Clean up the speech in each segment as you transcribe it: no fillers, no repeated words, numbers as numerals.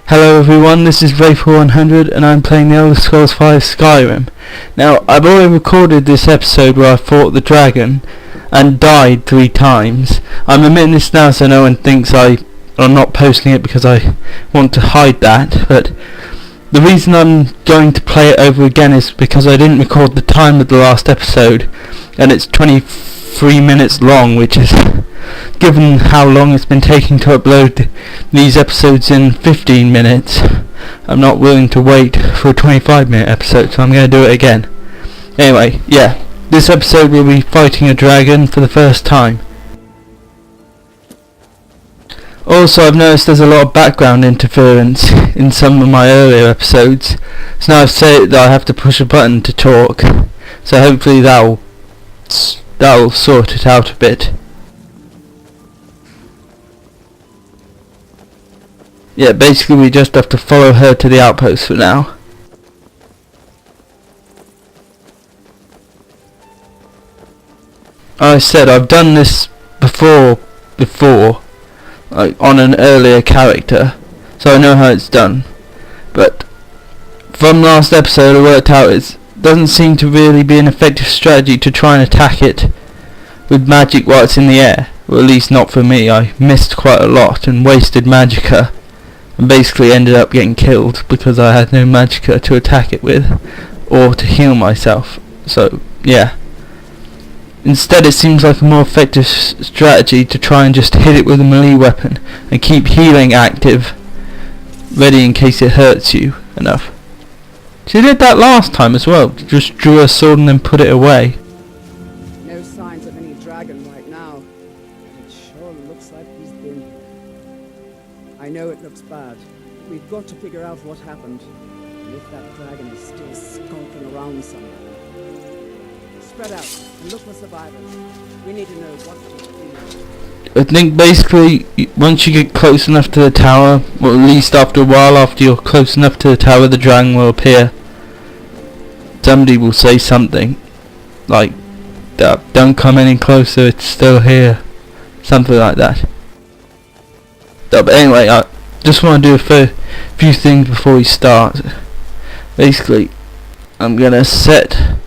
Hello everyone, this is Ray4100 and I'm playing the Elder Scrolls V Skyrim. Now, I've already recorded this episode where I fought the dragon and died 3 times. I'm admitting this now so no one thinks I'm not posting it because I want to hide that, but the reason I'm going to play it over again is because I didn't record the time of the last episode and it's 23 minutes long, which is, given how long it's been taking to upload these episodes in 15 minutes, I'm not willing to wait for a 25-minute episode, so I'm going to do it again. Anyway, yeah, this episode will be fighting a dragon for the first time. Also, I've noticed there's a lot of background interference in some of my earlier episodes, so now I've said that I have to push a button to talk, so hopefully that'll sort it out a bit. Yeah, basically we just have to follow her to the outpost for now. I said I've done this before, like on an earlier character, so I know how it's done. But from last episode I worked out it doesn't seem to really be an effective strategy to try and attack it with magic while it's in the air. Or at least not for me. I missed quite a lot and wasted magicka. And basically ended up getting killed because I had no magicka to attack it with or to heal myself. So yeah, instead it seems like a more effective strategy to try and just hit it with a melee weapon and keep healing active, ready in case it hurts you enough. She did that last time as well, just drew her sword and then put it away. No signs of any dragon right now, but it sure looks like he's been. I know it looks bad. We've got to figure out what happened. And if that dragon is still skulking around somewhere. Spread out and look for survivors. We need to know what to do. I think basically once you get close enough to the tower, or at least after a while after you're close enough to the tower, the dragon will appear. Somebody will say something like, don't come any closer, it's still here. Something like that. But anyway, I just want to do a few things before we start. Basically, I'm going to set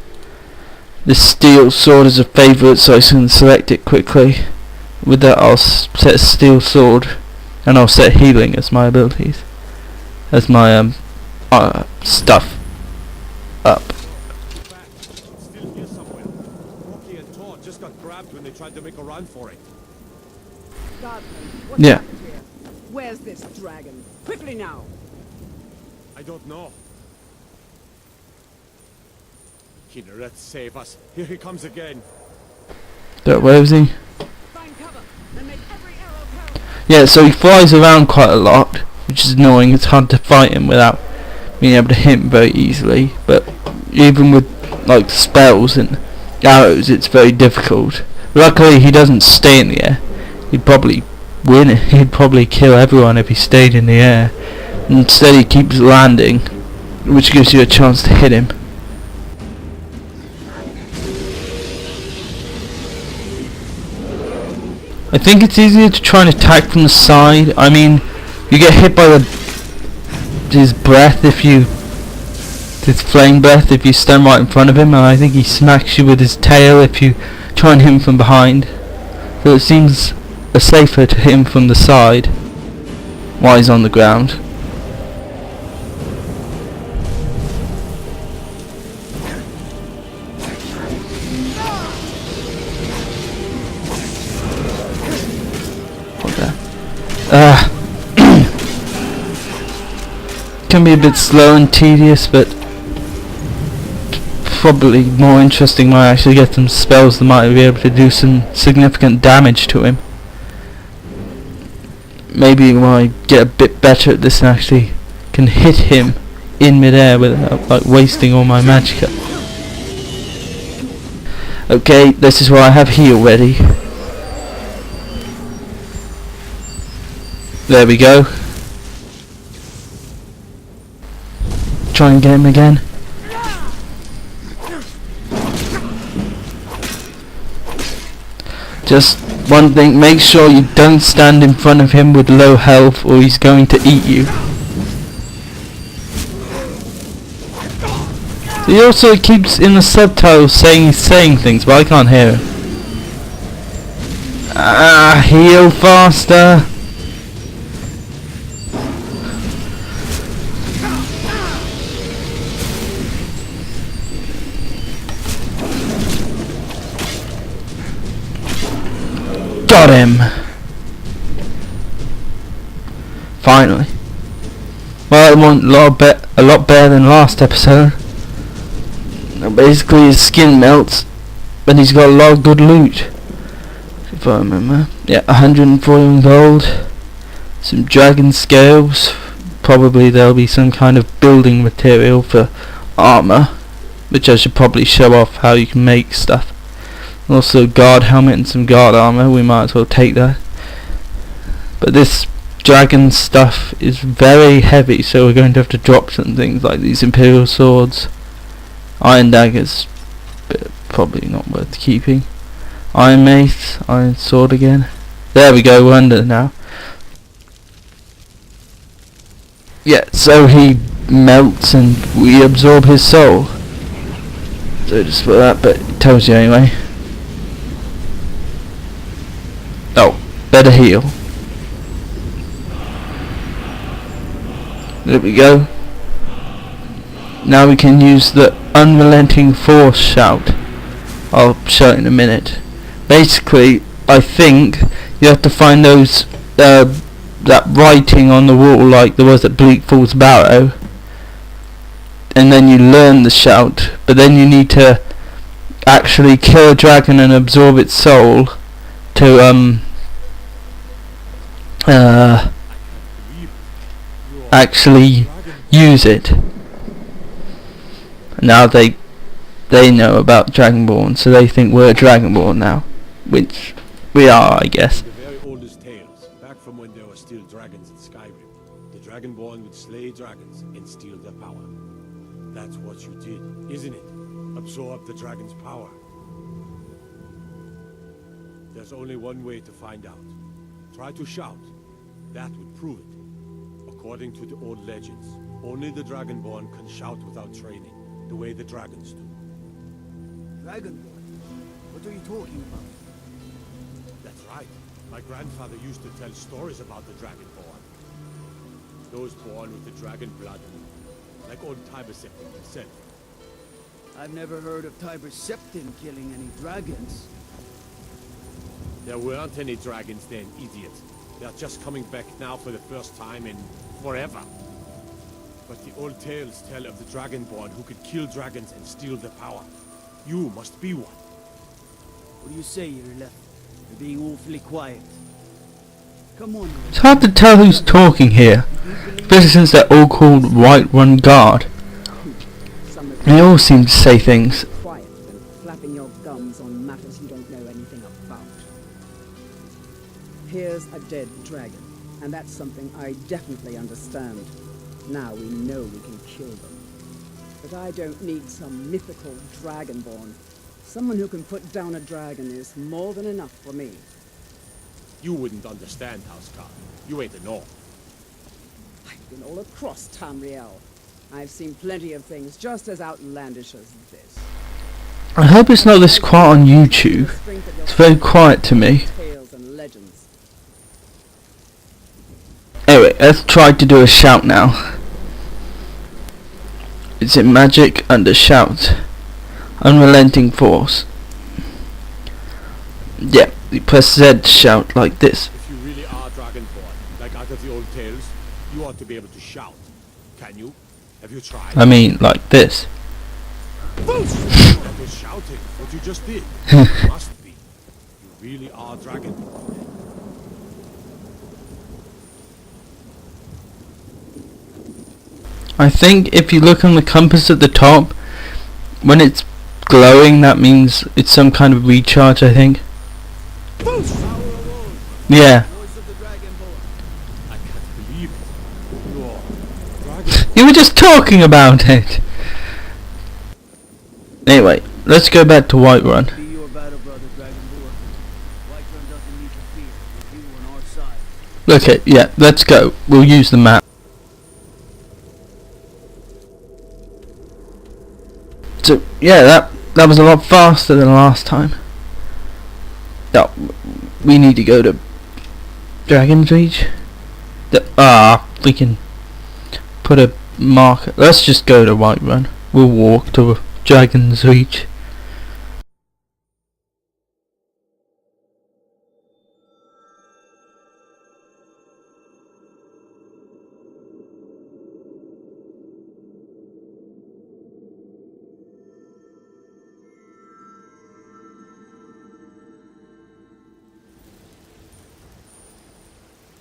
the steel sword as a favourite so I can select it quickly. With that I'll set a steel sword and I'll set healing as my abilities. As my stuff up. Still here somewhere. Rocky and Todd just got grabbed when they tried to make a run for it. Godman, Yeah. happened here? Where's this dragon? Quickly now! I don't know. Kinneret, save us. Here he comes again. Where is he? Find cover and make every arrow count. Yeah, so he flies around quite a lot, which is annoying. It's hard to fight him without being able to hit him very easily. But even with like spells and arrows, it's very difficult. Luckily, he doesn't stay in the air. He'd probably win it. He'd probably kill everyone if he stayed in the air. Instead, he keeps landing, which gives you a chance to hit him. I think it's easier to try and attack from the side. I mean, you get hit by his breath if you, his flame breath if you stand right in front of him, and I think he smacks you with his tail if you try and hit him from behind. So it seems safer to hit him from the side while he's on the ground. Can be a bit slow and tedious, but probably more interesting when I actually get some spells that might be able to do some significant damage to him. Maybe when I get a bit better at this and actually can hit him in midair without like wasting all my magicka. Okay, this is where I have heal ready. There we go. Try and get him again. Just one thing, make sure you don't stand in front of him with low health or he's going to eat you. He also keeps in the subtitles saying he's saying things, but I can't hear him. Ah, heal faster. Got him. Finally. Well, it went a lot better than last episode. Basically his skin melts, but he's got a lot of good loot, if I remember. Yeah, 140 gold, some dragon scales, probably there'll be some kind of building material for armor, which I should probably show off how you can make stuff. Also guard helmet and some guard armor, we might as well take that. But this dragon stuff is very heavy, so we're going to have to drop some things like these imperial swords. Iron daggers, but probably not worth keeping. Iron mace, iron sword again. There we go, we're under now. Yeah, so he melts and we absorb his soul. So just for that, but it tells you anyway. Oh, better heal. There we go. Now we can use the unrelenting force shout. I'll show it in a minute. Basically, I think you have to find those that writing on the wall like there was at Bleak Falls Barrow, and then you learn the shout, but then you need to actually kill a dragon and absorb its soul to actually use it. Now they know about Dragonborn, so they think we're Dragonborn now, which we are, I guess. The very oldest tales, back from when there were still dragons in Skyrim, the Dragonborn would slay dragons and steal their power. That's what you did, isn't it? Absorb the dragon's power. There's only one way to find out. Try to shout. That would prove it. According to the old legends, only the Dragonborn can shout without training, the way the dragons do. Dragonborn? What are you talking about? That's right. My grandfather used to tell stories about the Dragonborn. Those born with the dragon blood, like old Tiber Septim himself. I've never heard of Tiber Septim killing any dragons. There weren't any dragons then, idiot. They're just coming back now for the first time in forever. But the old tales tell of the Dragonborn who could kill dragons and steal their power. You must be one. What do you say, you're left? You're being awfully quiet. Come on. It's hard to tell who's talking here, especially since they're all called Whiterun Guard. They all seem to say things. Quiet than flapping your gums on matters you don't know anything about. Here's a dead dragon, and that's something I definitely understand. Now we know we can kill them. But I don't need some mythical dragonborn. Someone who can put down a dragon is more than enough for me. You wouldn't understand, Housecarl. You ain't a North. I've been all across Tamriel. I've seen plenty of things just as outlandish as this. I hope it's not this quiet on YouTube. It's very quiet to me. Tales and legends. Anyway, let's try to do a shout now. It's in magic under shout. Unrelenting force. Yeah, you press Z to shout like this. If you really are Dragonborn, like out of the old tales, you ought to be able to shout. Can you? Have you tried? I mean, like this. That was shouting, what you just did. Must be. You really are Dragonborn. I think if you look on the compass at the top, when it's glowing, that means it's some kind of recharge, I think. Yeah. I can't believe it. You're Dragon. You were just talking about it. Anyway, let's go back to Whiterun. Be your battle brother, Dragonborn. Whiterun doesn't need to fear with you on our side. Okay, yeah, let's go. We'll use the map. So yeah, that was a lot faster than last time. Now we need to go to Dragon's Reach. We can put a marker. Let's just go to Whiterun. We'll walk to Dragon's Reach.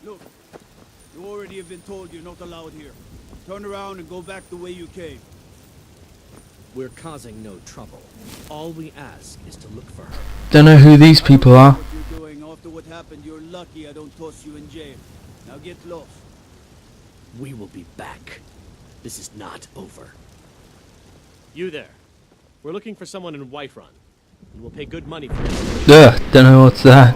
Look, you already have been told you're not allowed here. Turn around and go back the way you came. We're causing no trouble. All we ask is to look for her. Don't know who these people are. What you're doing after what happened, you're lucky I don't toss you in jail. Now get lost. We will be back. This is not over. You there. We're looking for someone in Whiterun. And we'll pay good money for it. Ugh, don't know what's that.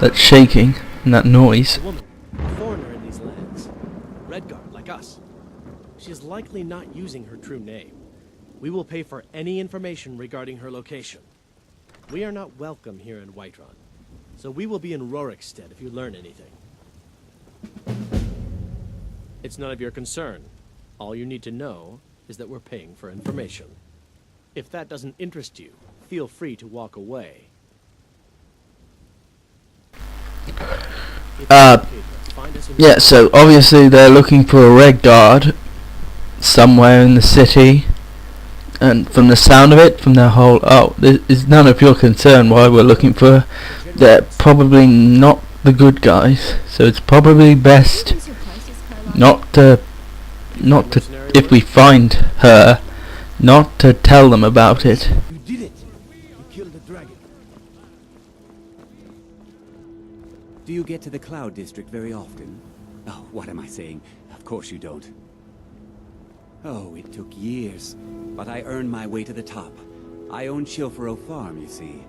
That shaking and that noise. A woman, a foreigner in these lands. Redguard, like us. She is likely not using her true name. We will pay for any information regarding her location. We are not welcome here in Whiterun, so we will be in Rorikstead if you learn anything. It's none of your concern. All you need to know is that we're paying for information. If that doesn't interest you, feel free to walk away. Yeah, so obviously they're looking for a Redguard somewhere in the city, and from the sound of it, from their whole, this is none of your concern why we're looking for her. They're probably not the good guys, so it's probably best not to, if we find her, not to tell them about it. You did it! You killed the dragon. Do you get to the Cloud District very often? Oh, what am I saying? Of course you don't. Oh, it took years, but I earned my way to the top. I own Shilfaro Farm, you see.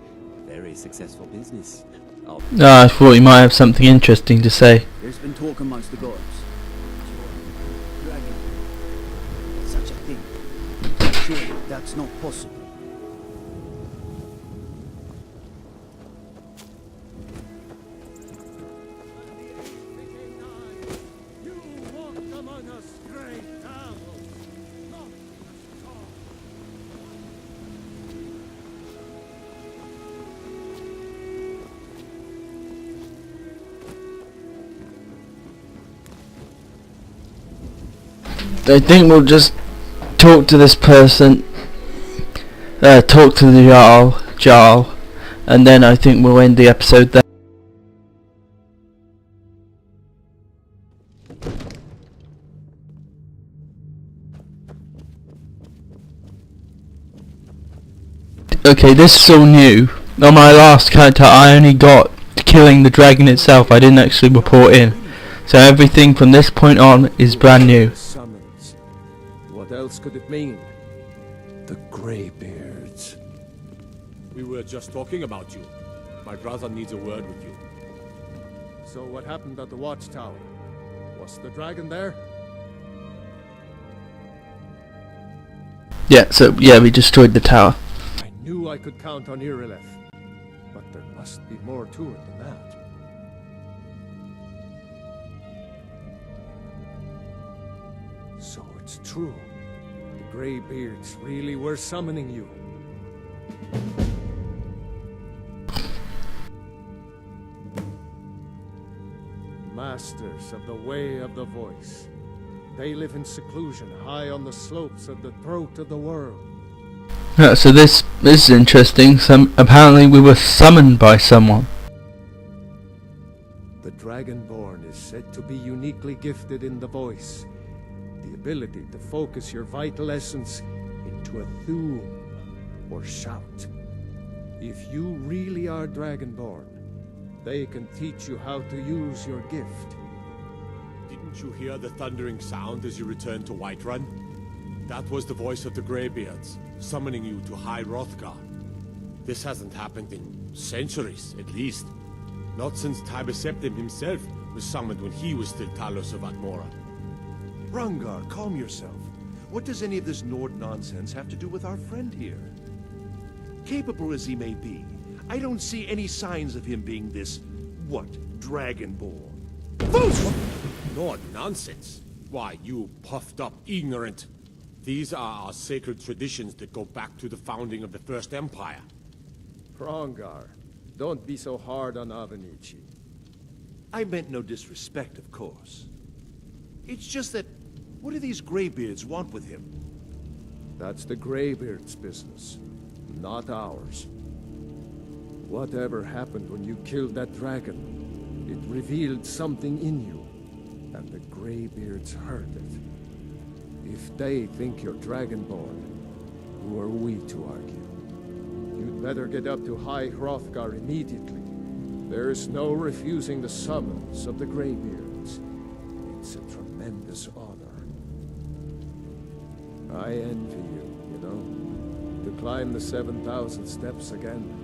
Very successful business. I thought you might have something interesting to say. There's been talk amongst the gods. Dragon. Such a thing. Surely that's not possible. I think we'll just talk to this person, talk to the Jarl, and then I think we'll end the episode there. Okay, this is all new. On my last character I only got to killing the dragon itself, I didn't actually report in. So everything from this point on is brand new. Summons. What else could it mean? The Greybeards. We were just talking about you. My brother needs a word with you. So what happened at the watchtower? Was the dragon there? Yeah, so yeah, we destroyed the tower. I knew I could count on Irileth, but there must be more to it than that. So it's true. The Greybeards really were summoning you. Masters of the Way of the Voice. They live in seclusion high on the slopes of the throat of the world. So this is interesting. Apparently we were summoned by someone. The Dragonborn is said to be uniquely gifted in the voice. The ability to focus your vital essence into a thum or shout. If you really are Dragonborn, they can teach you how to use your gift. Didn't you hear the thundering sound as you returned to Whiterun? That was the voice of the Greybeards, summoning you to High Hrothgar. This hasn't happened in centuries, at least. Not since Tiber Septim himself was summoned when he was still Talos of Atmora. Rungar, calm yourself. What does any of this Nord nonsense have to do with our friend here? Capable as he may be, I don't see any signs of him being this, what, Dragonborn. Nord nonsense? Why, you puffed up ignorant. These are our sacred traditions that go back to the founding of the First Empire. Hrongar, don't be so hard on Avenici. I meant no disrespect, of course. It's just that, what do these Greybeards want with him? That's the Greybeards' business, not ours. Whatever happened when you killed that dragon, it revealed something in you, and the Greybeards heard it. If they think you're Dragonborn, who are we to argue? You'd better get up to High Hrothgar immediately. There's no refusing the summons of the Greybeards. It's a tremendous honor. I envy you, to climb the 7,000 steps again.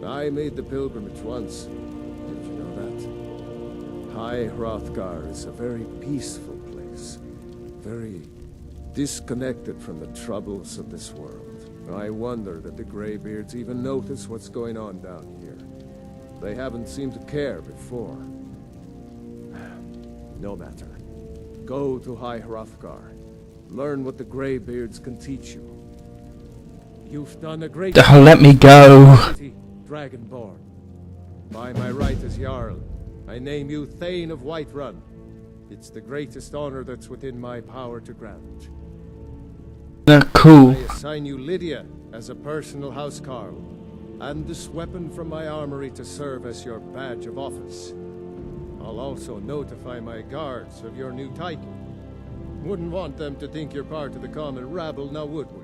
I made the pilgrimage once. Did you know that? High Hrothgar is a very peaceful place. Very disconnected from the troubles of this world. I wonder that the Greybeards even notice what's going on down here. They haven't seemed to care before. No matter. Go to High Hrothgar. Learn what the Greybeards can teach you. You've done a great Oh, let me go. Dragonborn. By my right as Jarl, I name you Thane of Whiterun. It's the greatest honor that's within my power to grant. Cool. I assign you Lydia as a personal housecarl, and this weapon from my armory to serve as your badge of office. I'll also notify my guards of your new title. Wouldn't want them to think you're part of the common rabble, now would we?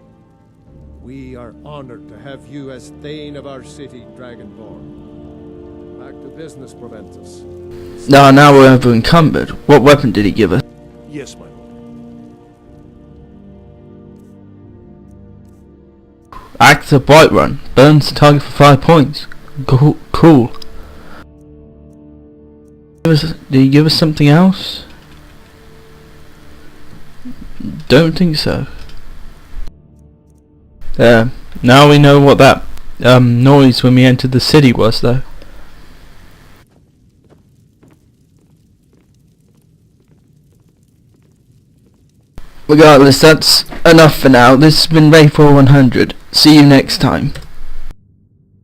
We are honored to have you as Thane of our city, Dragonborn. Back to business, Proventus. No, now we're over encumbered. What weapon did he give us? Yes, my lord. Axe of Whiterun. Burns the target for 5 points. Cool. Did he give us something else? Don't think so. Now we know what that noise when we entered the city was, though. Regardless, that's enough for now. This has been Ray 4100. See you next time.